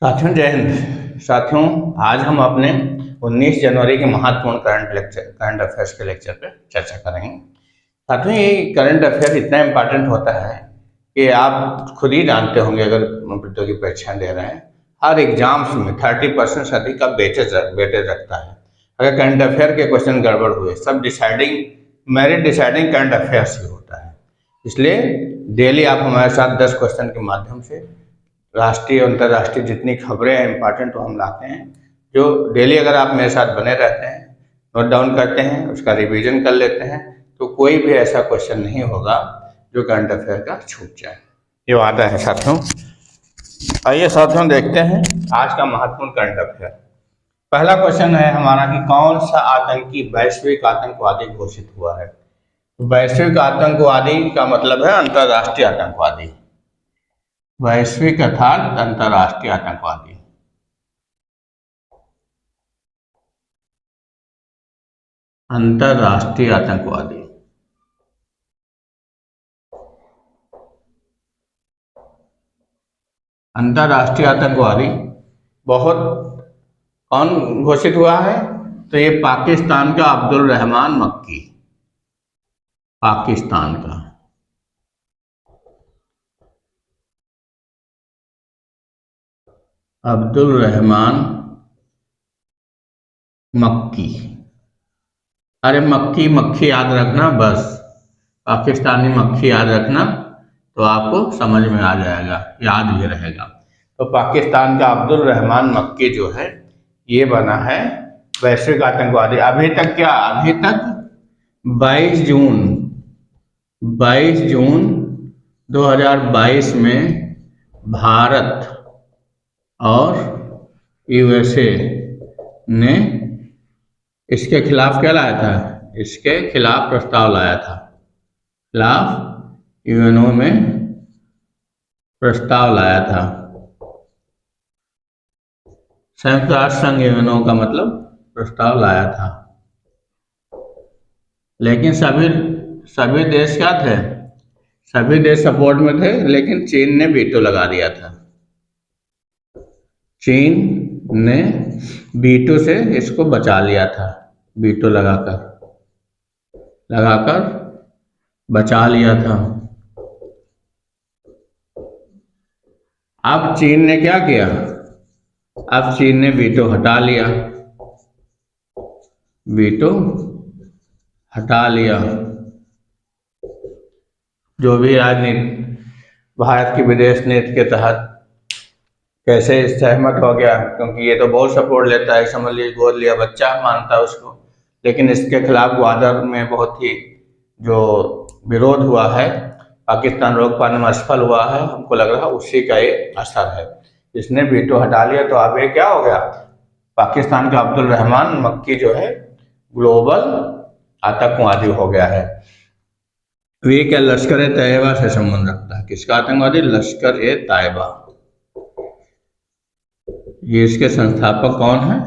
साथियों जय हिंद। साथियों आज हम अपने 19 जनवरी के महत्वपूर्ण करंट अफेयर्स के लेक्चर पे चर्चा करेंगे। साथियों ये करंट अफेयर इतना इम्पोर्टेंट होता है कि आप खुद ही जानते होंगे, अगर प्रतियोगी परीक्षा दे रहे हैं हर एग्जाम्स में 30% से अधिक का वेटेज रखता है। अगर करंट अफेयर के क्वेश्चन गड़बड़ हुए, सब मेरिट डिसाइडिंग करंट अफेयर्स ही होता है। इसलिए डेली आप हमारे साथ 10 क्वेश्चन के माध्यम से राष्ट्रीय और अंतर्राष्ट्रीय जितनी खबरें हैं इंपॉर्टेंट वो हम लाते हैं, जो डेली अगर आप मेरे साथ बने रहते हैं, नोट डाउन करते हैं, उसका रिवीजन कर लेते हैं, तो कोई भी ऐसा क्वेश्चन नहीं होगा जो करंट अफेयर का छूट जाए। ये वादा है साथियों। आइए साथियों देखते हैं आज का महत्वपूर्ण करंट अफेयर। पहला क्वेश्चन है हमारा कि कौन सा आतंकी वैश्विक आतंकवादी घोषित हुआ है। वैश्विक आतंकवादी का मतलब है अंतर्राष्ट्रीय आतंकवादी। वैश्विक अर्थात अंतर्राष्ट्रीय आतंकवादी। अंतर्राष्ट्रीय आतंकवादी अंतर्राष्ट्रीय आतंकवादी बहुत कौन घोषित हुआ है, तो ये पाकिस्तान का अब्दुल रहमान मक्की। पाकिस्तान का अब्दुल रहमान मक्की। अरे मक्की मक्खी याद रखना, बस पाकिस्तानी मक्खी याद रखना तो आपको समझ में आ जाएगा, याद भी रहेगा। तो पाकिस्तान का अब्दुल रहमान मक्की जो है ये बना है वैश्विक आतंकवादी। अभी तक 22 जून 2022 में भारत और यूएसए ने इसके खिलाफ क्या लाया था, इसके खिलाफ प्रस्ताव लाया था। खिलाफ यूएनओ में प्रस्ताव लाया था। संयुक्त राष्ट्र संघ यूएनओ का मतलब प्रस्ताव लाया था, लेकिन सभी देश क्या थे, सभी देश सपोर्ट में थे, लेकिन चीन ने वीटो लगा दिया था। चीन ने वीटो से इसको बचा लिया था, वीटो लगाकर बचा लिया था। अब चीन ने क्या किया, अब चीन ने वीटो हटा लिया, वीटो हटा लिया। जो भी राजनीति भारत की विदेश नीति के तहत कैसे सहमत हो गया, क्योंकि ये तो बहुत सपोर्ट लेता है, समझ लीजिए गोद लिया बच्चा मानता है उसको, लेकिन इसके खिलाफ ग्वादर में बहुत ही जो विरोध हुआ है, पाकिस्तान रोक पाने में असफल हुआ है, हमको लग रहा है उसी का ये असर है। इसने वीटो हटा लिया, तो अब ये क्या हो गया, पाकिस्तान का अब्दुल रहमान मक्की जो है ग्लोबल आतंकवादी हो गया है। ये क्या लश्कर ए तैयबा से संबंध रखता है। किसका आतंकवादी, लश्कर ए तैयबा। ये इसके संस्थापक कौन है,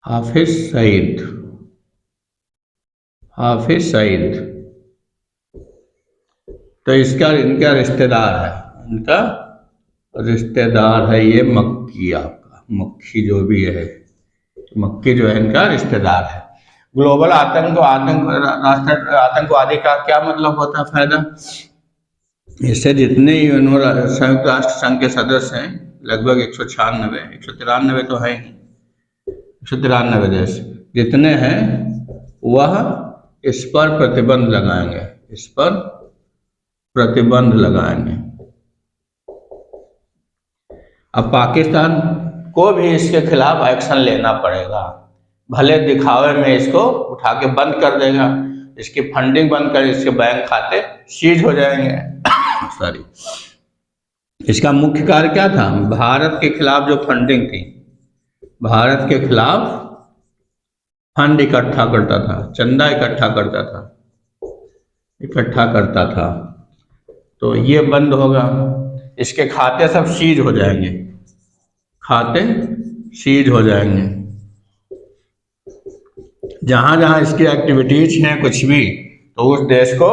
हाफिज सईद। तो इनका रिश्तेदार है ये मक्की। आपका मक्खी जो भी है, मक्की जो है इनका रिश्तेदार है। ग्लोबल आतंकवादी का क्या मतलब होता है, फायदा। इससे जितने संयुक्त राष्ट्र संघ के सदस्य हैं, लगभग 193 तो है ही, 193 देश जितने हैं, वह इस पर प्रतिबंध लगाएंगे। अब पाकिस्तान को भी इसके खिलाफ एक्शन लेना पड़ेगा। भले दिखावे में इसको उठा के बंद कर देगा, इसकी फंडिंग बंद कर, इसके बैंक खाते सीज हो जाएंगे। सॉरी, इसका मुख्य कार्य क्या था, भारत के खिलाफ जो फंडिंग थी, भारत के खिलाफ फंड इकट्ठा करता था, चंदा इकट्ठा करता था, तो ये बंद होगा। इसके खाते सब सीज हो जाएंगे, जहां इसकी एक्टिविटीज हैं कुछ भी, तो उस देश को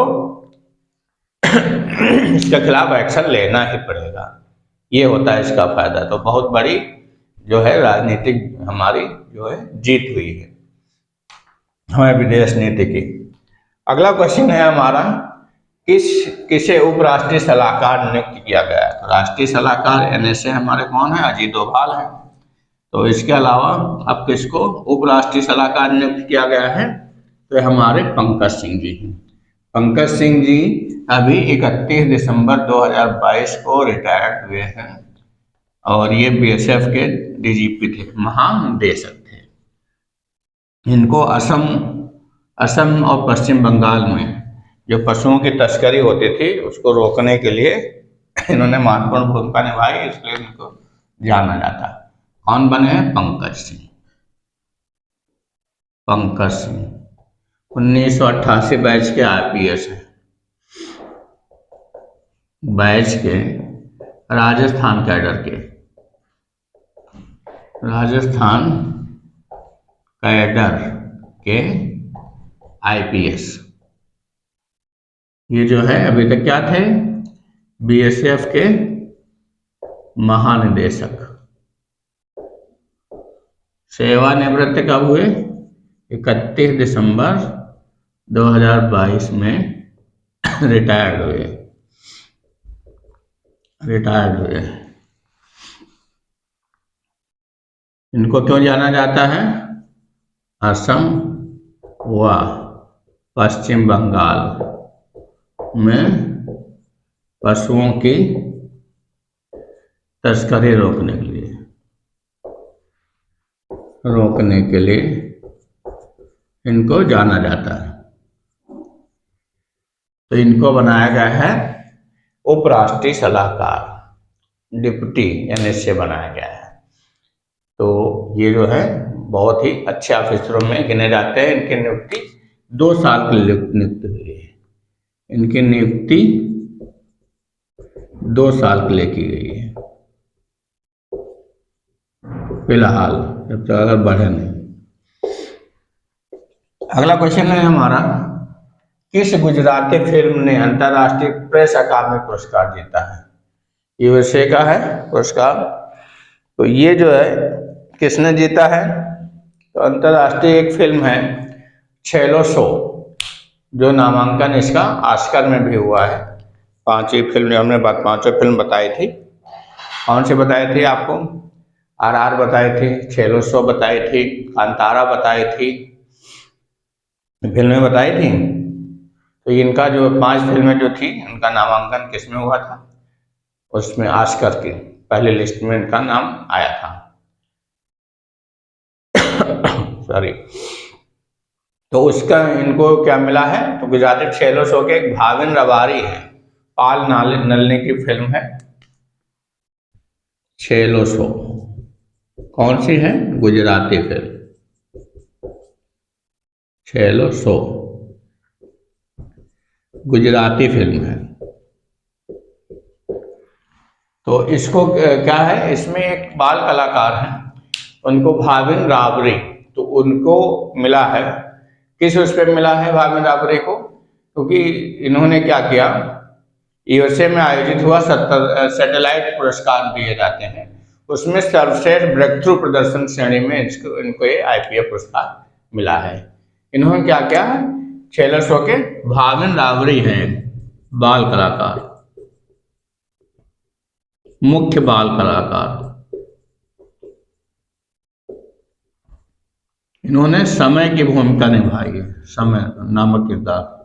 इसके खिलाफ एक्शन लेना ही पड़ेगा। ये होता है इसका फायदा। तो बहुत बड़ी जो है राजनीतिक हमारी जो है जीत हुई है हमें विदेश नीति की। अगला क्वेश्चन है हमारा, किसे उपराष्ट्रीय सलाहकार नियुक्त किया गया है? तो राष्ट्रीय सलाहकार NSA हमारे कौन है? अजीत डोभाल है। तो इसके अलावा अब किसको उपराष्ट्रीय सलाहकार नियुक्त किया गया है? तो हमारे पंकज सिंह जी हैं। पंकज सिंह जी अभी 31 दिसंबर 2022 को रिटायर्ड हुए हैं और ये BSF के DGP थे, महानिदेशक थे। इनको असम और पश्चिम बंगाल में जो पशुओं की तस्करी होती थी उसको रोकने के लिए इन्होंने महत्वपूर्ण भूमिका निभाई, इसलिए इनको जाना जाता है। कौन बने हैं? पंकज सिंह। पंकज सिंह 1988 बैच के IPS हैं, बैच के राजस्थान कैडर के, राजस्थान कैडर के IPS। ये जो है अभी तक क्या थे? BSF के महानिदेशक। सेवानिवृत्त कब हुए? 31 दिसंबर 2022 में रिटायर्ड हुए। इनको क्यों जाना जाता है? असम व पश्चिम बंगाल में पशुओं की तस्करी रोकने के लिए इनको जाना जाता है। तो इनको बनाया गया है उपराष्ट्रीय सलाहकार, डिप्टी NSA बनाया गया है। तो ये जो है बहुत ही अच्छे ऑफिसरों में गिने जाते हैं। इनकी नियुक्ति 2 साल के लिए नियुक्त हुई है। इनकी नियुक्ति 2 साल के लिए की गई है फिलहाल, जब तक अगर बढ़े नहीं। अगला क्वेश्चन है हमारा, किस गुजराती फिल्म ने अंतर्राष्ट्रीय प्रेस अकादमी पुरस्कार जीता है? USA का है पुरस्कार। तो ये जो है किसने जीता है? तो अंतर्राष्ट्रीय एक फिल्म है छेलो शो, जो नामांकन इसका ऑस्कर में भी हुआ है। 5 फिल्म हमने 5 फिल्म बताई थी। कौन सी बताई थी आपको? RR बताई थी, छेलो शो बताई थी, कांतारा बताई थी, फिल्में बताई थी। तो इनका जो 5 फिल्में जो थी उनका नामांकन किसमें हुआ था? उसमें ऑस्कर की पहली लिस्ट में इनका नाम आया था। सॉरी। तो उसका इनको क्या मिला है? तो गुजराती छेलो शो के एक भाविन रबारी है, पाल नलनी की फिल्म है छेलो शो। कौन सी है? Gujarati film Chhello show, Gujarati film है। तो इसको क्या है, इसमें एक बाल कलाकार हैं, उनको भाविन राबरी, तो उनको मिला है। किस उस पर मिला है भाविन राबरी को? क्योंकि इन्होंने क्या किया, USA में आयोजित हुआ सैटेलाइट पुरस्कार दिए जाते हैं, उसमें सर्वश्रेष्ठ ब्रेक थ्रू प्रदर्शन श्रेणी में इनको ये IPA पुरस्कार मिला है। इन्होंने क्या किया? छेलो शो के भाविन राबरी हैं, बाल कलाकार, मुख्य बाल कलाकार। इन्होंने समय की भूमिका निभाई है, समय नामक किरदार,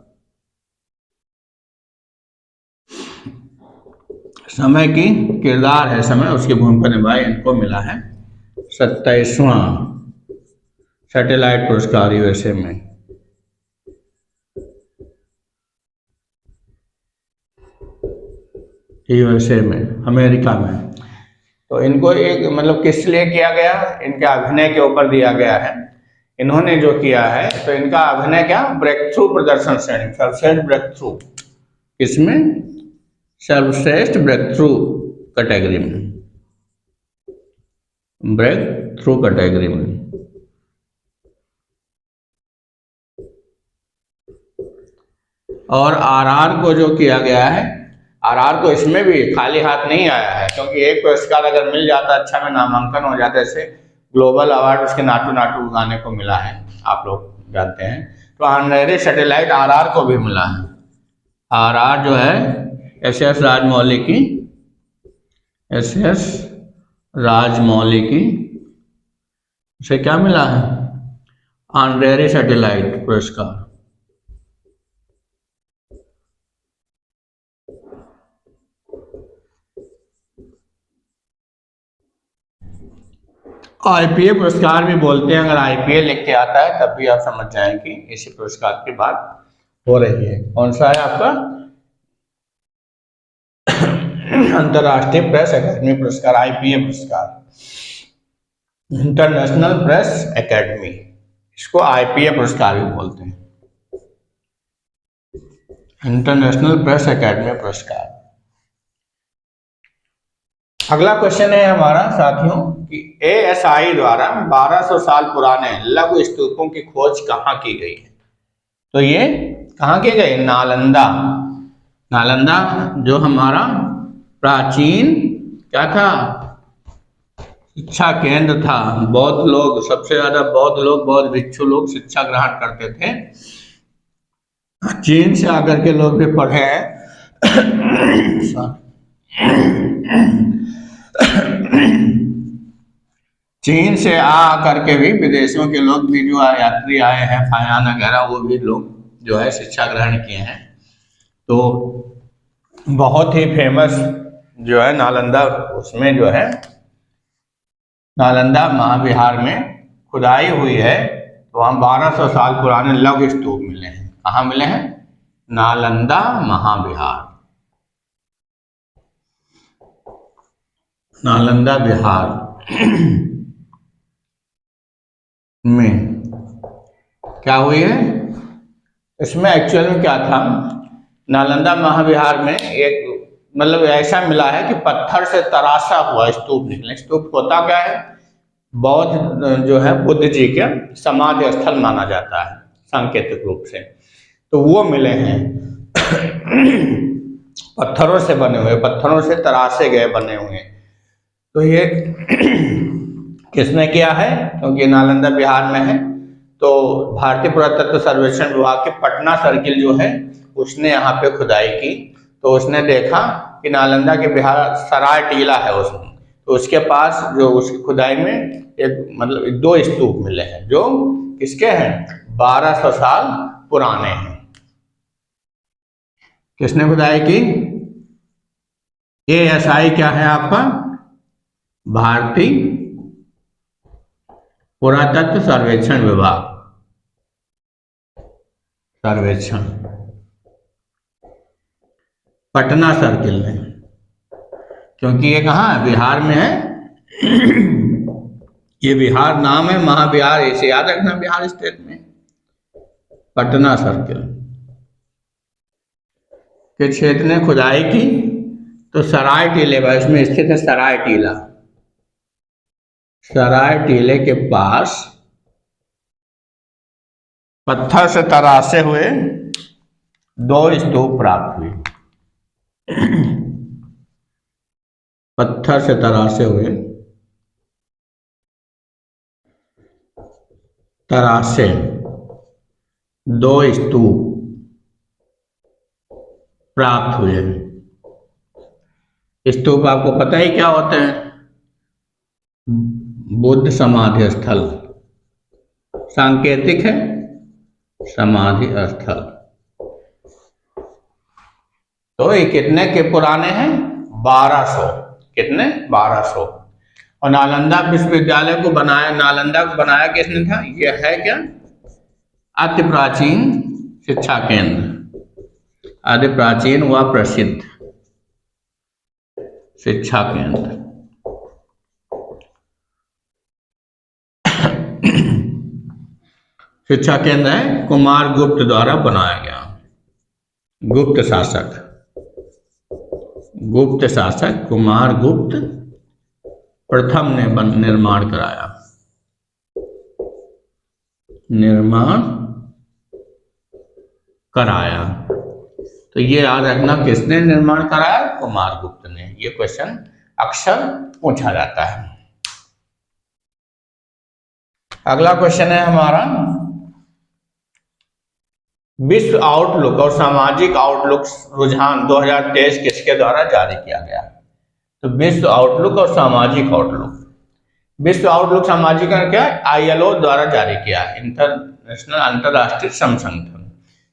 समय की किरदार है, समय उसकी भूमिका निभाई। इनको मिला है 27वां सैटेलाइट पुरस्कार USA में। USA में, अमेरिका में। तो इनको एक मतलब किस लिए किया गया? इनके अभिनय के ऊपर दिया गया है। इन्होंने जो किया है, तो इनका अभिनय क्या, ब्रेक थ्रू प्रदर्शन श्रेणी, सर्वश्रेष्ठ ब्रेक थ्रू, इसमें सर्वश्रेष्ठ ब्रेक थ्रू कैटेगरी में, ब्रेक थ्रू कैटेगरी में। और RR को जो किया गया है, आरआर तो इसमें भी खाली हाथ नहीं आया है, क्योंकि एक पुरस्कार अगर मिल जाता अच्छा में नामांकन हो जाता। जैसे ग्लोबल अवार्ड उसके नाटू नाटू गाने को मिला है, आप लोग जानते हैं। तो ऑनरेरी सैटेलाइट आरआर को भी मिला है। आरआर जो है एस.एस. राजमौली की, एस.एस. राजमौली की, उसे क्या मिला है? ऑनरेरी सैटेलाइट पुरस्कार। आईपीए पुरस्कार भी बोलते हैं। अगर आईपीए लिख के आता है तब भी आप समझ जाएं कि इसी पुरस्कार की बात हो रही है। कौन सा है आपका? अंतरराष्ट्रीय प्रेस अकादमी पुरस्कार, आईपीए पुरस्कार, इंटरनेशनल प्रेस एकेडमी, इसको आईपीए पुरस्कार भी बोलते हैं, इंटरनेशनल प्रेस एकेडमी पुरस्कार। अगला क्वेश्चन है हमारा साथियों कि एएसआई द्वारा 1200 साल पुराने लघु स्तूपों की खोज कहाँ की गई है? तो ये कहाँ की गई? नालंदा। नालंदा जो हमारा प्राचीन क्या था? शिक्षा केंद्र था। बौद्ध लोग, सबसे ज्यादा बौद्ध लोग, बौद्ध भिक्षु लोग शिक्षा ग्रहण करते थे। चीन से आकर के लोग भी पढ़े हैं। चीन से आ करके भी विदेशों के लोग भी जो यात्री आए हैं, फायान वगैरह, वो भी लोग जो है शिक्षा ग्रहण किए हैं। तो बहुत ही फेमस जो है नालंदा, उसमें जो है नालंदा महाविहार में खुदाई हुई है। तो वहाँ 1200 साल पुराने लघु स्तूप मिले हैं। कहाँ मिले हैं? नालंदा महाविहार, नालंदा विहार में क्या हुई है? इसमें एक्चुअल में क्या था? नालंदा महाविहार में एक मतलब ऐसा मिला है कि पत्थर से तराशा हुआ स्तूप निकले। स्तूप होता क्या है? बौद्ध जो है बुद्ध जी के समाधि स्थल माना जाता है सांकेतिक रूप से। तो वो मिले हैं पत्थरों से बने हुए, पत्थरों से तराशे गए बने हुए। तो ये किसने किया है? क्योंकि नालंदा बिहार में है, तो भारतीय पुरातत्व सर्वेक्षण विभाग के पटना सर्किल जो है उसने यहाँ पे खुदाई की। तो उसने देखा कि नालंदा के बिहार सराय टीला है उसमें, तो उसके पास जो उसकी खुदाई में एक मतलब 2 स्तूप मिले हैं जो किसके हैं? 1200 साल पुराने हैं। किसने खुदाई की? एएसआई क्या है आपका? भारतीय पुरातत्व सर्वेक्षण विभाग, सर्वेक्षण, पटना सर्किल में। क्योंकि ये कहाँ है? बिहार में है। ये बिहार नाम है, महाबिहार, इसे याद रखना, बिहार स्टेट में। पटना सर्किल के क्षेत्र ने खुदाई की। तो सराय टीले पर, इसमें स्थित है सराय टीला। सराय टीले के पास पत्थर से तराशे हुए 2 स्तूप प्राप्त हुए। पत्थर से तराशे हुए, तराशे 2 स्तूप प्राप्त हुए। स्तूप आपको पता ही क्या होते हैं? बुद्ध समाधि स्थल, सांकेतिक है समाधि स्थल। तो ये कितने के पुराने हैं? 1200। कितने? 1200। और नालंदा विश्वविद्यालय को बनाया, नालंदा को बनाया किसने था? यह है क्या? अति प्राचीन शिक्षा केंद्र, अति प्राचीन व प्रसिद्ध शिक्षा केंद्र। शिक्षा केंद्र है, कुमार गुप्त द्वारा बनाया गया। गुप्त शासक, गुप्त शासक कुमार गुप्त प्रथम ने निर्माण कराया, निर्माण कराया। तो ये याद रखना, किसने निर्माण कराया? कुमारगुप्त ने। ये क्वेश्चन अक्सर पूछा जाता है। अगला क्वेश्चन है हमारा, विश्व आउटलुक और सामाजिक आउटलुक रुझान 2023 किसके द्वारा जारी किया गया? तो विश्व आउटलुक और सामाजिक आउटलुक, विश्व आउटलुक सामाजिक क्या है? ILO द्वारा जारी किया है, इंटरनेशनल अंतरराष्ट्रीय श्रम संगठन,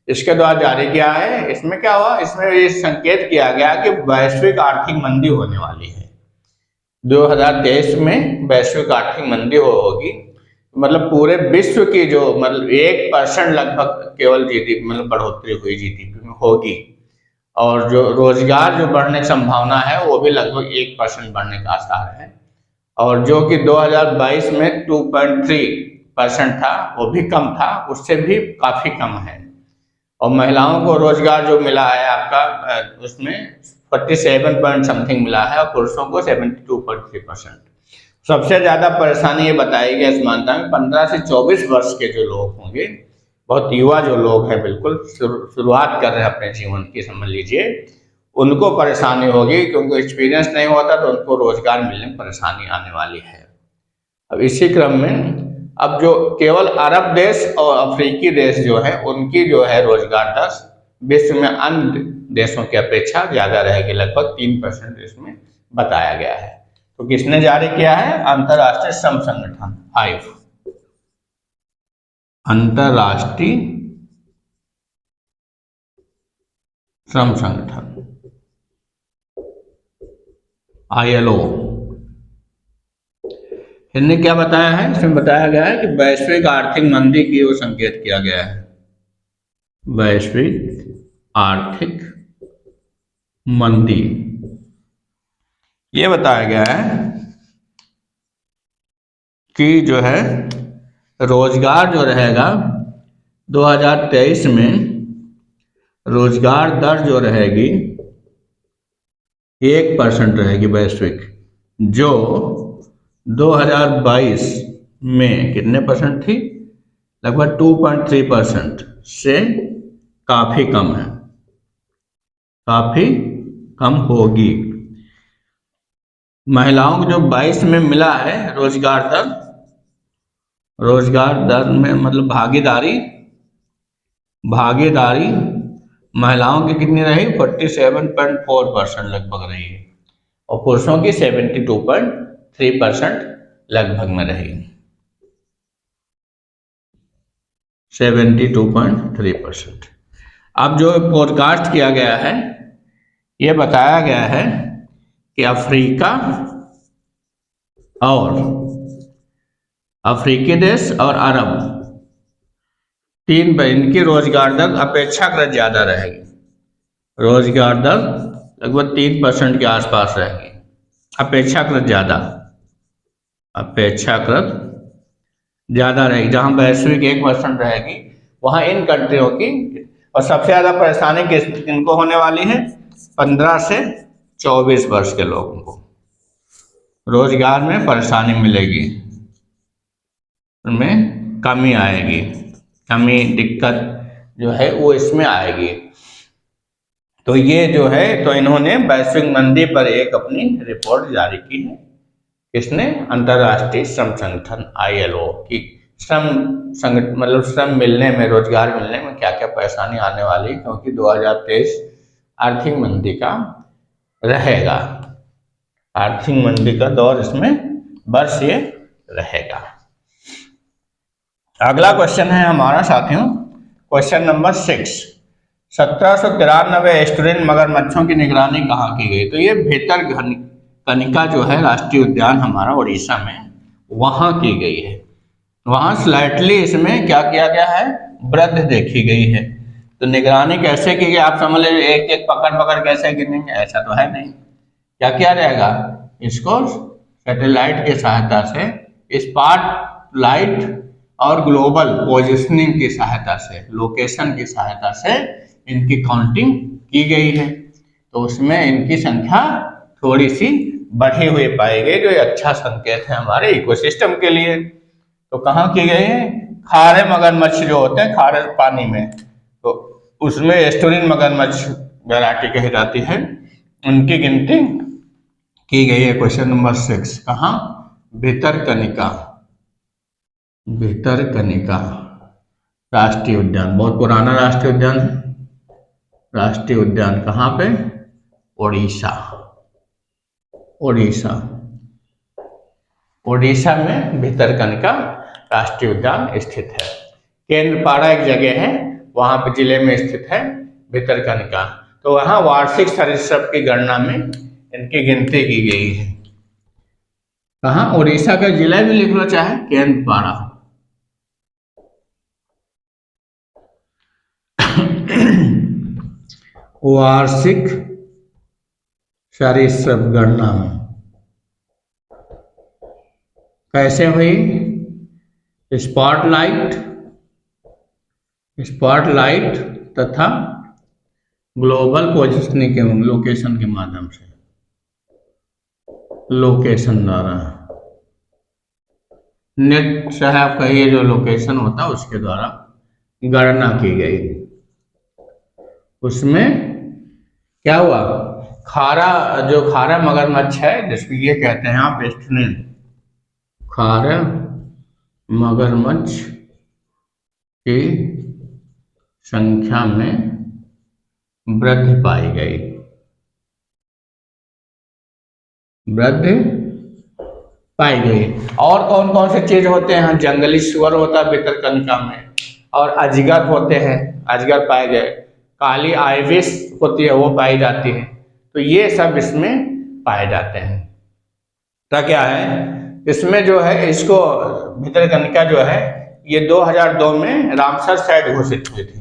इसके द्वारा जारी किया है। इसमें क्या हुआ? इसमें ये संकेत किया गया कि वैश्विक आर्थिक मंदी होने वाली है 2023 में। वैश्विक आर्थिक मंदी होगी, मतलब पूरे विश्व की जो मतलब 1% लगभग केवल GDP मतलब बढ़ोतरी हुई GDP में होगी, और जो रोजगार जो बढ़ने की संभावना है वो भी लगभग 1% बढ़ने का आसार है, और जो कि 2022 में 2.3% था, वो भी कम था, उससे भी काफी कम है। और महिलाओं को रोजगार जो मिला है आपका, उसमें 47 पॉइंट समथिंग मिला है, और पुरुषों को 72.3%। सबसे ज्यादा परेशानी ये बताई गई समानता में 15 से 24 वर्ष के जो लोग होंगे, बहुत युवा जो लोग हैं, बिल्कुल शुरुआत कर रहे हैं अपने जीवन की, समझ लीजिए, उनको परेशानी होगी, क्योंकि एक्सपीरियंस नहीं होता तो उनको रोजगार मिलने में परेशानी आने वाली है। अब इसी क्रम में अब जो केवल अरब देश और अफ्रीकी देश जो है, उनकी जो है रोजगार दर विश्व में अन्य देशों की अपेक्षा ज्यादा रहेगी, लगभग 3% इसमें बताया गया है। तो किसने जारी किया है? अंतरराष्ट्रीय श्रम संगठन 5, अंतरराष्ट्रीय श्रम संगठन ILO। इनने क्या बताया है? इसमें बताया गया है कि वैश्विक आर्थिक मंदी की ओर संकेत किया गया है। वैश्विक आर्थिक मंदी, ये बताया गया है कि जो है रोजगार जो रहेगा 2023 में, रोजगार दर जो रहेगी 1% रहेगी वैश्विक, जो 2022 में कितने परसेंट थी? लगभग 2.3% से काफी कम है, काफी कम होगी। महिलाओं को जो 22 में मिला है रोजगार दर, रोजगार दर में मतलब भागीदारी महिलाओं की कितनी रही? 47.4% लगभग रही है, और पुरुषों की 72.3% लगभग में रही, 72.3%। अब जो फोरकास्ट किया गया है, ये बताया गया है कि अफ्रीका और अफ्रीकी देश और अरब, तीन इनकी रोजगार दर अपेक्षाकृत ज्यादा रहेगी, रोजगार दर लगभग 3% के आसपास रहेगी, अपेक्षाकृत ज्यादा रहेगी। जहां वैश्विक 1% रहेगी, वहां इन कंट्रियों की, और सबसे ज्यादा परेशानी किनको होने वाली है? 15 से 24 वर्ष के लोगों को रोजगार में परेशानी मिलेगी, उनमें कमी आएगी, कमी दिक्कत जो है वो इसमें आएगी। तो ये जो है, तो इन्होंने वैश्विक मंदी पर एक अपनी रिपोर्ट जारी की है। किसने? अंतरराष्ट्रीय श्रम संगठन ILO की श्रम संगठन, मतलब श्रम मिलने में, रोजगार मिलने में क्या क्या परेशानी आने वाली, क्योंकि 2023 आर्थिक मंदी का रहेगा, आर्थिक मंदी का दौर इसमें वर्ष ये रहेगा। अगला क्वेश्चन है हमारा साथियों, क्वेश्चन नंबर 6, 1793 एस्टुरिन मगरमच्छों की निगरानी कहाँ की गई? तो ये भितरकनिका जो है राष्ट्रीय उद्यान हमारा उड़ीसा में, वहां की गई है। वहां स्लाइटली इसमें क्या किया गया है? वृद्धि देखी गई है। तो निगरानी कैसे की गई? आप समझ लीजिए, एक एक पकड़ कैसे गिनेंगे, ऐसा तो है नहीं। क्या किया जाएगा? इसको सैटेलाइट की सहायता से, स्पॉटलाइट और ग्लोबल पोजिशनिंग की सहायता से, लोकेशन की सहायता से इनकी काउंटिंग की गई है। तो उसमें इनकी संख्या थोड़ी सी बढ़ी हुई पाई गई, जो अच्छा संकेत है हमारे इकोसिस्टम के लिए। तो कहाँ की गई है? खारे मगरमच्छ जो होते हैं खारे पानी में, तो उसमें एस्टुरिन मगरमच्छ वैरायटी कही जाती है, उनकी गिनती की गई है। क्वेश्चन नंबर 6, कहाँ? भितरकनिका। भितरकनिका राष्ट्रीय उद्यान, बहुत पुराना राष्ट्रीय उद्यान है। राष्ट्रीय उद्यान कहाँ पे? ओडिशा। ओडिशा, ओडिशा में भितरकनिका राष्ट्रीय उद्यान स्थित है। केंद्रपाड़ा एक जगह है, वहां पे जिले में स्थित है भितरकनिका। तो वहां वार्षिक सरीसृप की गणना में इनकी गिनती की गई है। कहाँ? उड़ीसा का जिला भी लिख लो चाहे, केंद्रपाड़ा। वार्षिक सरीसृप गणना में कैसे हुई? स्पॉटलाइट तथा ग्लोबल पोजिशनिंग के लोकेशन के माध्यम से, लोकेशन द्वारा, नेट से आपका ये जो लोकेशन होता है उसके द्वारा गणना की गई। उसमें क्या हुआ? खारा मगरमच्छ है, जिसको ये कहते हैं आप वेस्टर्न खारा मगरमच्छ की संख्या में वृद्धि पाई गई। वृद्धि पाई गई। और कौन कौन से चीज होते हैं? जंगली सुअर होता है भितरकनिका में, और अजगर होते हैं, अजगर पाए गए। काली आइविस होती है, वो पाई जाती है। तो ये सब इसमें पाए जाते हैं। तो क्या है इसमें जो है, इसको भितरकनिका जो है ये 2002 में रामसर साइट घोषित हुई थी,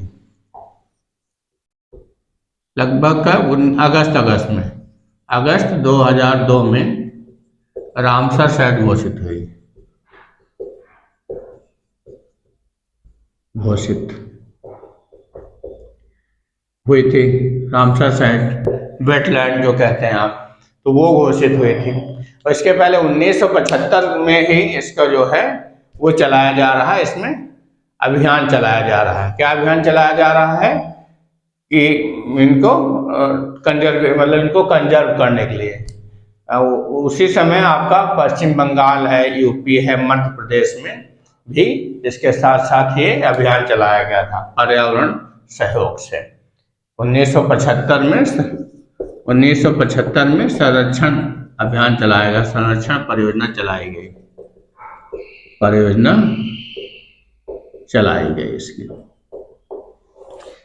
लगभग अगस्त 2002 में रामसर साइट घोषित हुई थी। रामसर साइट वेटलैंड जो कहते हैं आप, तो वो घोषित हुई थी। और इसके पहले 1975 में ही इसका जो है वो चलाया जा रहा है, इसमें अभियान चलाया जा रहा है। क्या अभियान चलाया जा रहा है? कि इनको इनको कंजर्व करने के लिए। उसी समय आपका पश्चिम बंगाल है, यूपी है, मध्य प्रदेश में भी इसके साथ साथ ये अभियान चलाया गया था पर्यावरण सहयोग से। 1975 में संरक्षण अभियान चलाया गया, संरक्षण परियोजना चलाई गई इसकी।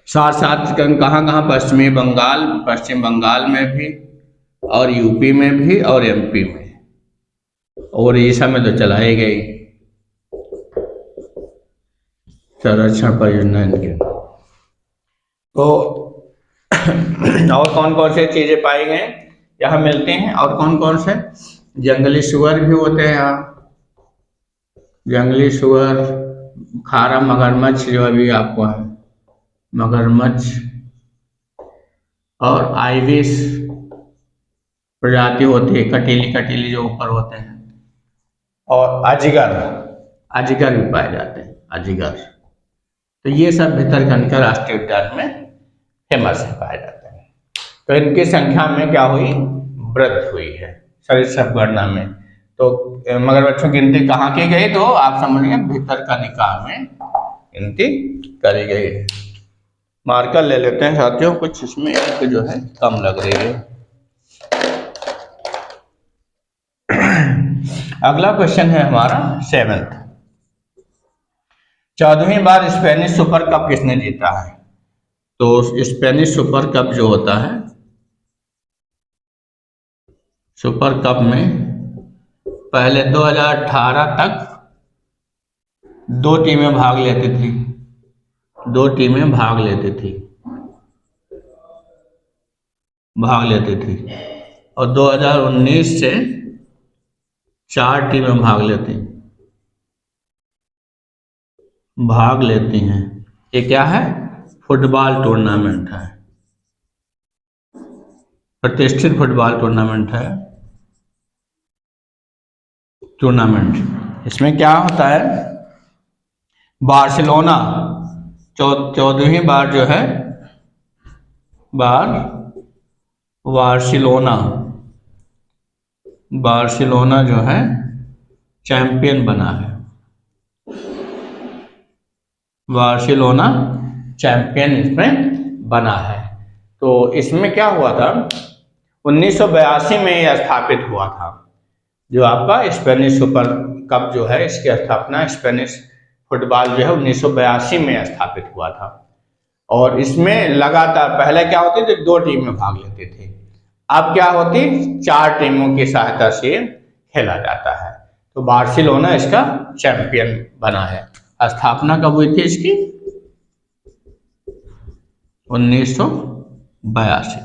साथ साथ कहाँ पश्चिम बंगाल में भी, और यूपी में भी, और एमपी में, और उड़ीसा में तो चलाई गई संरक्षण परियोजना इनके। तो और कौन कौन से चीजें पाई गए यहाँ मिलते हैं? और कौन कौन से? जंगली सुअर भी होते हैं यहाँ, जंगली सुअर, खारा मगरमच्छ जो अभी आपको है, मगरमच्छ, और आइविस प्रजाति होती है, कटीली जो ऊपर होते हैं, और अजगर भी पाए जाते हैं, अजगर। तो ये सब भितरकनिका राष्ट्रीय उद्यान में फेमस है, पाए जाते हैं। तो इनकी संख्या में क्या हुई? वृद्धि हुई है सरीसृप गणना में। तो मगरमच्छों की गिनती कहाँ की गई? तो आप समझिए भितरकनिका में गिनती करी गई है। मार्कर ले लेते हैं साथियों, कुछ इसमें जो है कम लग रही है। अगला क्वेश्चन है हमारा 7th। 14वीं बार स्पेनिश सुपर कप किसने जीता है? तो स्पेनिश सुपर कप जो होता है, सुपर कप में पहले 2018 तक 2 टीमें भाग लेती थी, और 2019 से 4 टीमें भाग लेती हैं। ये क्या है? फुटबॉल टूर्नामेंट है, प्रतिष्ठित फुटबॉल टूर्नामेंट। इसमें क्या होता है? बार्सिलोना 14वीं बार जो है बार बार्सिलोना जो है चैंपियन बना है। बार्सिलोना चैंपियन इसमें बना है। तो इसमें क्या हुआ था, 1982 में यह स्थापित हुआ था। जो आपका स्पेनिश सुपर कप जो है, इसकी स्थापना स्पेनिश फुटबॉल जो है 1982 में स्थापित हुआ था। और इसमें लगातार पहले क्या होती थी, 2 टीमें भाग लेती थी। अब क्या होती, 4 टीमों की सहायता से खेला जाता है। तो बार्सिलोना इसका चैंपियन बना है। स्थापना कब हुई थी इसकी, 1982।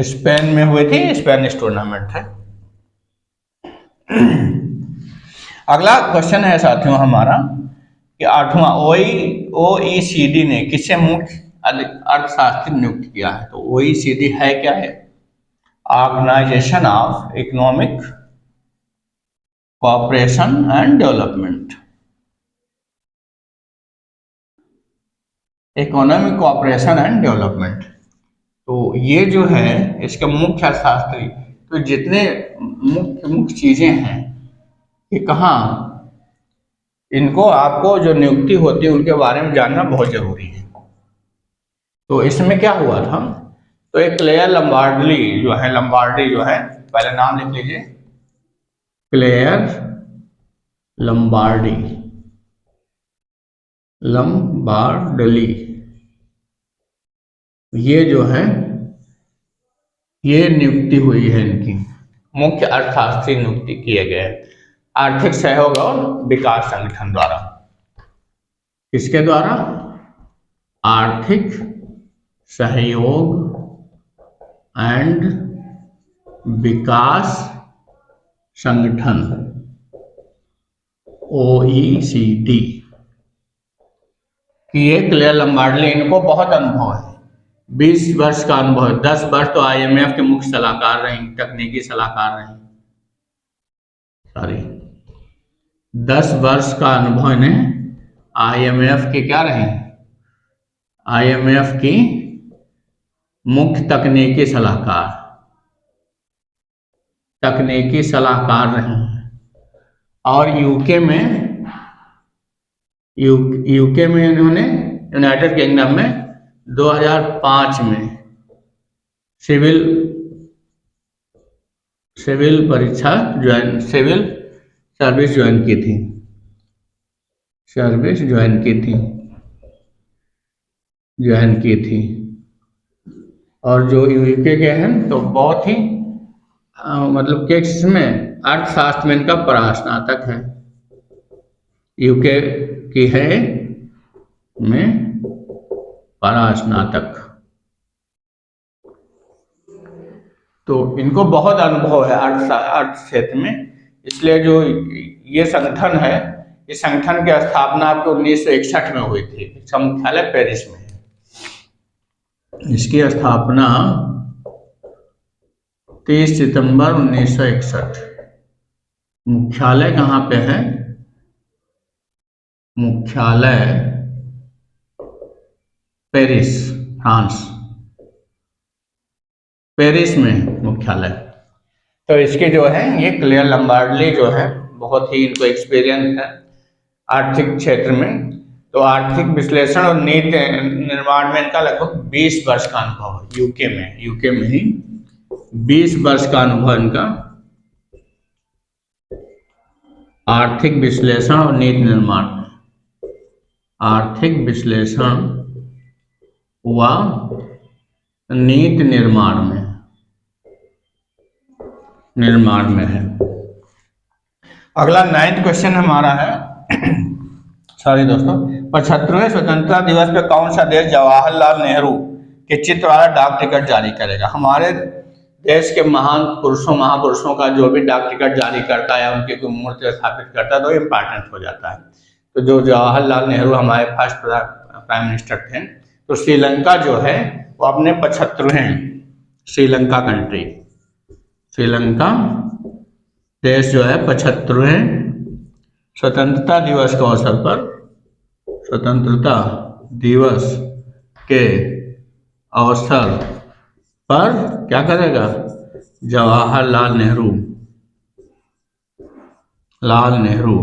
स्पेन में हुई थी, स्पेनिश टूर्नामेंट है। अगला क्वेश्चन है साथियों हमारा कि 8वां OECD ने किसे मुख्य अर्थशास्त्री नियुक्त किया है। तो OECD है क्या है, organisation of economic cooperation and development. Economic cooperation and development. तो ये जो है इसके मुख्य अर्थशास्त्री। तो जितने मुख्य चीजें हैं कि कहाँ इनको आपको जो नियुक्ति होती है उनके बारे में जानना बहुत जरूरी है। तो इसमें क्या हुआ था, तो एक क्लेयर लम्बार्डी जो है, पहले नाम लिख लीजिए, क्लेयर लम्बार्डी ये जो है ये नियुक्ति हुई है, इनकी मुख्य अर्थशास्त्री नियुक्ति किए गए हैं आर्थिक सहयोग और विकास संगठन द्वारा। किसके द्वारा, आर्थिक सहयोग एंड विकास संगठन OECD कि ये क्लेयर लम्बार्डी, इनको बहुत अनुभव है, 20 वर्ष का अनुभव है। 10 वर्ष तो IMF के मुख्य सलाहकार रही, तकनीकी सलाहकार रही, 10 वर्ष का अनुभव इन्हें IMF के क्या रहे, IMF की मुख्य तकनीकी सलाहकार रहे हैं। और यूके में इन्होंने यूनाइटेड किंगडम में 2005 में सिविल सर्विस ज्वाइन की थी। और जो यूके के हैं तो बहुत ही मतलब कि इसमें अर्थशास्त्र में इनका परास्नातक है, यूके की है में परास्नातक। तो इनको बहुत अनुभव है अर्थ क्षेत्र में। इसलिए जो ये संगठन है, इस संगठन की स्थापना आपको 1961 में हुई थी। इसका मुख्यालय पेरिस में है। इसकी स्थापना 30 सितंबर 1961। मुख्यालय कहाँ पे है, मुख्यालय पेरिस, फ्रांस, पेरिस में मुख्यालय। तो इसके जो है ये क्लेयर लम्बार्डी जो है बहुत ही इनको एक्सपीरियंस है आर्थिक क्षेत्र में। तो आर्थिक विश्लेषण और नीति निर्माण में इनका लगभग 20 वर्ष का अनुभव है। यूके में ही 20 वर्ष का अनुभव इनका आर्थिक विश्लेषण और नीति निर्माण में, आर्थिक विश्लेषण व नीति निर्माण में है। अगला 9th क्वेश्चन हमारा है सॉरी दोस्तों, 75वें स्वतंत्रता दिवस पे कौन सा देश जवाहरलाल नेहरू के चित्र वाला डाक टिकट जारी करेगा। हमारे देश के महापुरुषों का जो भी डाक टिकट जारी करता है, उनकी कोई मूर्ति स्थापित करता है तो इम्पोर्टेंट हो जाता है। तो जो जवाहरलाल नेहरू हमारे फर्स्ट प्राइम मिनिस्टर थे, तो श्रीलंका जो है वो अपने 75वें श्रीलंका देश जो है 75वें स्वतंत्रता दिवस के अवसर पर, स्वतंत्रता दिवस के अवसर पर क्या करेगा, जवाहरलाल नेहरू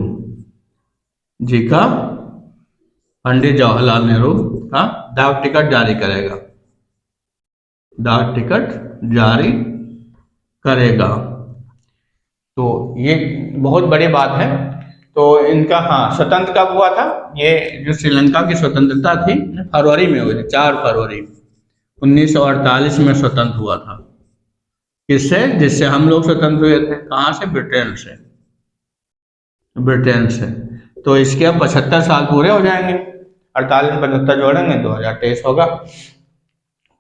जी का, पंडित जवाहरलाल नेहरू का डाक टिकट जारी करेगा, डाक टिकट जारी करेगा। तो ये बहुत बड़ी बात है। तो इनका स्वतंत्र कब हुआ था, ये जो श्रीलंका की स्वतंत्रता थी फरवरी में हुई थी, 4 फरवरी 1948 में स्वतंत्र हुआ था। किससे, जिससे हम लोग स्वतंत्र हुए थे, कहाँ से, ब्रिटेन से। तो इसके अब 75 साल पूरे हो जाएंगे, 48 में 75 जोड़ेंगे 2023 होगा।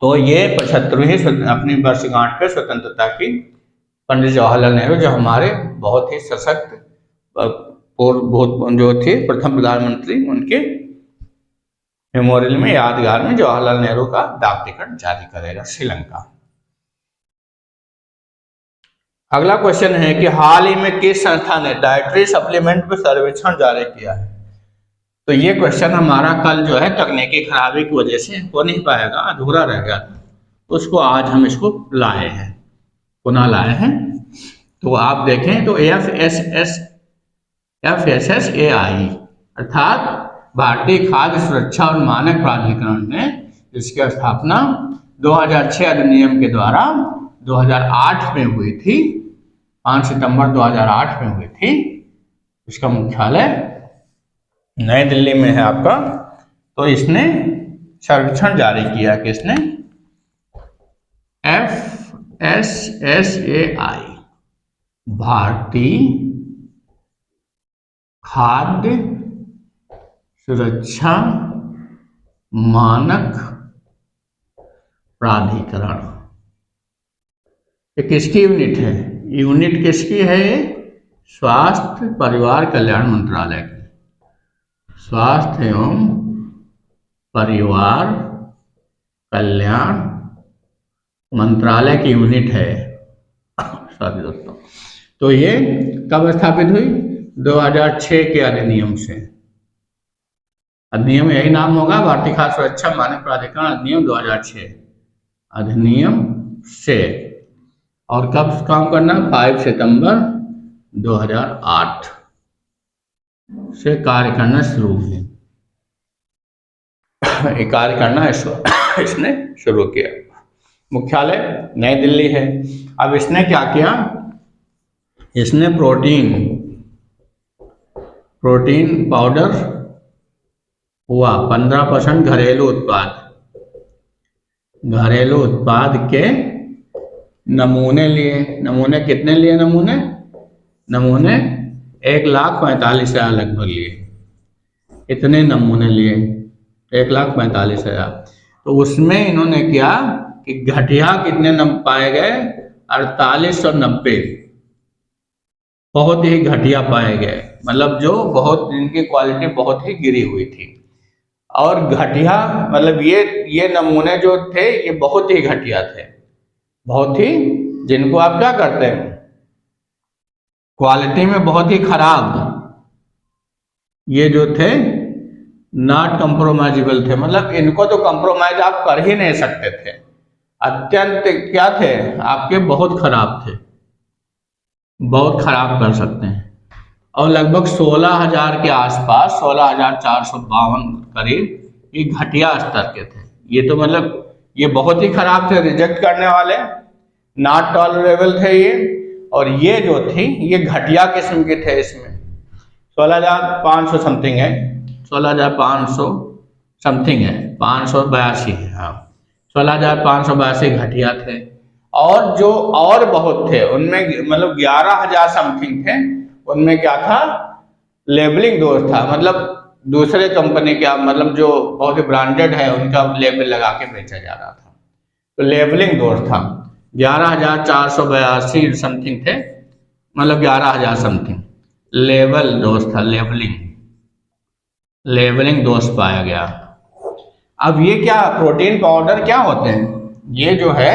तो ये 75वीं अपनी वर्षगांठ पे स्वतंत्रता की पंडित जवाहरलाल नेहरू, जो हमारे बहुत ही सशक्त जो थे प्रथम प्रधानमंत्री, उनके मेमोरियल में, यादगार में जवाहरलाल नेहरू का डाक टिकट जारी करेगा श्रीलंका। अगला क्वेश्चन है कि हाल ही में किस संस्था ने डाइटरी सप्लीमेंट पर सर्वेक्षण जारी किया है। तो ये क्वेश्चन हमारा कल जो है तकनीकी खराबी की वजह से हो नहीं पाएगा, अधूरा रह गया था, उसको आज हम इसको लाए हैं, पुनः लाए हैं। तो आप देखें तो FSSAI अर्थात भारतीय खाद्य सुरक्षा और मानक प्राधिकरण ने इसकी स्थापना 2006 अधिनियम के द्वारा 2008 में हुई थी, 5 सितंबर 2008 में हुई थी। इसका मुख्यालय नई दिल्ली में है आपका। तो इसने सर्वेक्षण जारी किया, किसने, FSSAI भारतीय खाद्य सुरक्षा मानक प्राधिकरण। ये किसकी यूनिट है, यूनिट किसकी है, स्वास्थ्य परिवार कल्याण मंत्रालय की, स्वास्थ्य एवं परिवार कल्याण मंत्रालय की यूनिट है। सॉरी दोस्तों, तो ये कब स्थापित हुई, 2006 के अधिनियम से। अधिनियम यही नाम होगा, भारतीय खाद्य सुरक्षा मानक प्राधिकरण अधिनियम 2006 अधिनियम से। और कब काम करना, 5 सितंबर 2008 से कार्य करना शुरू हुई, कार्य करना इसने शुरू किया। मुख्यालय नई दिल्ली है। अब इसने क्या किया, इसने प्रोटीन पाउडर हुआ 15% घरेलू उत्पाद के नमूने लिए। नमूने कितने लिए, नमूने 1,45,000 लगभग लिए। इतने नमूने लिए 1,45,000। तो उसमें इन्होंने क्या कि घटिया कितने पाए गए, 4890 बहुत ही घटिया पाए गए, मतलब जो बहुत, इनकी क्वालिटी बहुत ही गिरी हुई थी। और घटिया मतलब ये नमूने जो थे ये बहुत ही घटिया थे, बहुत ही, जिनको आप क्या करते हैं, क्वालिटी में बहुत ही खराब, ये जो थे नॉट कंप्रोमाइजेबल थे, मतलब इनको तो कंप्रोमाइज आप कर ही नहीं सकते थे, अत्यंत क्या थे आपके, बहुत खराब थे, बहुत खराब कर सकते हैं। और लगभग 16,000 के आसपास, 16,452 करीब ये घटिया स्तर के थे। ये तो मतलब ये बहुत ही खराब थे, रिजेक्ट करने वाले, नॉट टॉलरेबल थे ये। और ये जो थी ये घटिया किस्म के थे। इसमें 16,500 समथिंग है, 16,500 समथिंग है, 582 है, हाँ 16,582 घटिया थे। और जो और बहुत थे उनमें मतलब 11,000 समथिंग थे, उनमें क्या था, लेबलिंग दोष था, मतलब दूसरे कंपनी का, मतलब जो बहुत ही ब्रांडेड है उनका लेबल लगा के बेचा जा रहा था, तो लेबलिंग दोष था। 11,482 समथिंग थे, मतलब 11,000 समथिंग लेबल दोष था, लेबलिंग दोष पाया गया। अब ये क्या, प्रोटीन पाउडर क्या होते हैं, ये जो है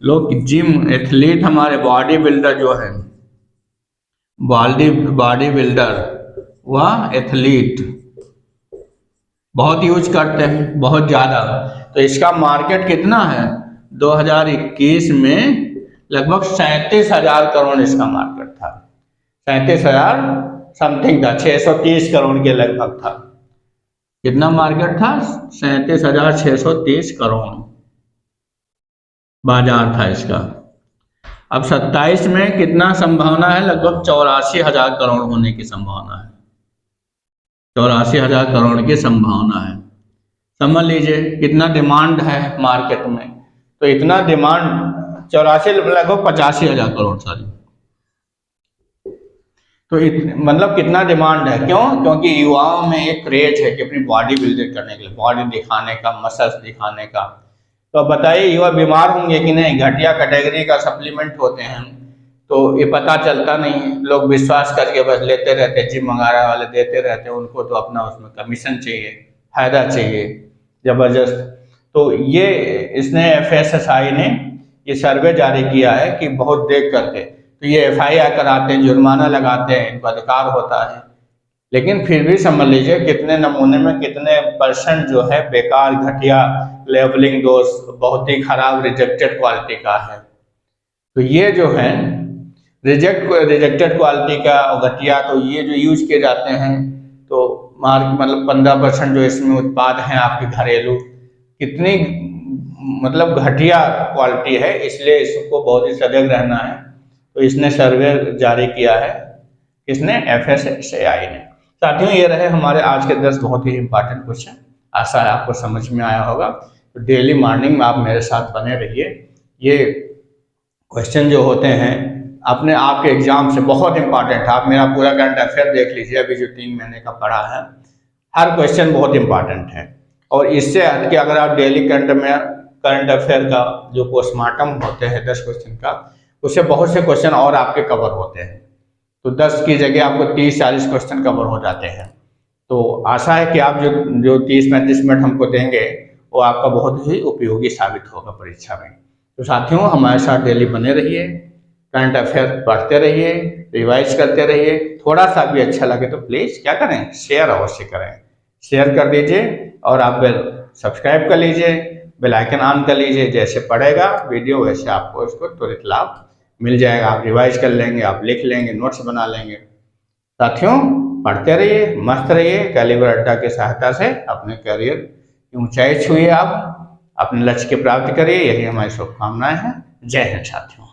लोग जिम एथलीट, हमारे बॉडी बिल्डर जो है, बॉडी बिल्डर व एथलीट, बहुत यूज करते हैं, बहुत ज़्यादा। तो इसका मार्केट कितना है? 2021 में लगभग 37,000 करोड़ इसका मार्केट था। 37,000 समथिंग था, 630 करोड़ के लगभग था। कितना मार्केट था? 37,630 करोड़ बाजार था इसका। अब 27 में कितना संभावना है? लगभग 84,000 करोड़ होने की संभावना है। 84,000 करोड़ की संभावना है। समझ लीजिए कितना डिमांड है मार्केट में। तो इतना डिमांड 84 लगभग 85,000 करोड़ सॉरी। तो मतलब कितना डिमांड है? क्यों? क्योंकि युवाओं में एक क्रेज है कि अपनी बॉडी बिल्ड करने के लिए, बॉडी दिखाने का, मसल्स दिखाने का। तो अब बताइए युवा बीमार होंगे कि नहीं? घटिया कैटेगरी का सप्लीमेंट होते हैं तो ये पता चलता नहीं है, लोग विश्वास करके बस लेते रहते, जिम वगैरह वाले देते रहते हैं, उनको तो अपना उसमें कमीशन चाहिए, फायदा चाहिए जबरदस्त। तो ये इसने FSSAI ने ये सर्वे जारी किया है कि बहुत देख करके तो ये FIR कराते हैं, जुर्माना लगाते हैं, इनको अधिकार होता है। लेकिन फिर भी समझ लीजिए कितने नमूने में कितने % जो है बेकार, घटिया, लेबलिंग दोष, बहुत ही खराब रिजेक्टेड क्वालिटी का है। तो ये जो है रिजेक्टेड क्वालिटी का घटिया, तो ये जो यूज किए जाते हैं तो मतलब 15% जो इसमें उत्पाद हैं आपके घरेलू, कितनी मतलब घटिया क्वालिटी है, इसलिए इसको बहुत ही सजग रहना है। तो इसने सर्वे जारी किया है, किसने? FSSAI ने। साथियों ये रहे हमारे आज के 10 बहुत ही इंपॉर्टेंट क्वेश्चन। आशा है आपको समझ में आया होगा। तो डेली मॉर्निंग में आप मेरे साथ बने रहिए। ये क्वेश्चन जो होते हैं अपने आपके एग्जाम से बहुत इंपॉर्टेंट है। आप मेरा पूरा करंट अफेयर देख लीजिए, अभी जो 3 महीने का पढ़ा है, हर क्वेश्चन बहुत इंपॉर्टेंट है। और इससे हटके अगर आप डेली करंट अफेयर का जो पोस्टमार्टम होते हैं 10 क्वेश्चन का, उससे बहुत से क्वेश्चन और आपके कवर होते हैं। तो 10 की जगह आपको 30-40 क्वेश्चन कवर हो जाते हैं। तो आशा है कि आप जो 30-35 मिनट हमको देंगे वो आपका बहुत ही उपयोगी साबित होगा परीक्षा में। तो साथियों हमारे साथ डेली बने रहिए, करंट अफेयर पढ़ते रहिए, रिवाइज करते रहिए। थोड़ा सा भी अच्छा लगे तो प्लीज़ क्या करें? शेयर अवश्य करें। शेयर कर दीजिए और आप सब्सक्राइब कर लीजिए, बेल आइकन ऑन कर लीजिए। जैसे पढ़ेगा वीडियो वैसे आपको इसको त्वरित लाभ मिल जाएगा। आप रिवाइज कर लेंगे, आप लिख लेंगे, नोट्स बना लेंगे। साथियों पढ़ते रहिए, मस्त रहिए। कैलिबर अड्डा की सहायता से अपने करियर की ऊंचाई छुइए, आप अपने लक्ष्य की प्राप्ति करिए। यही हमारी शुभकामनाएं हैं। जय हिंद साथियों।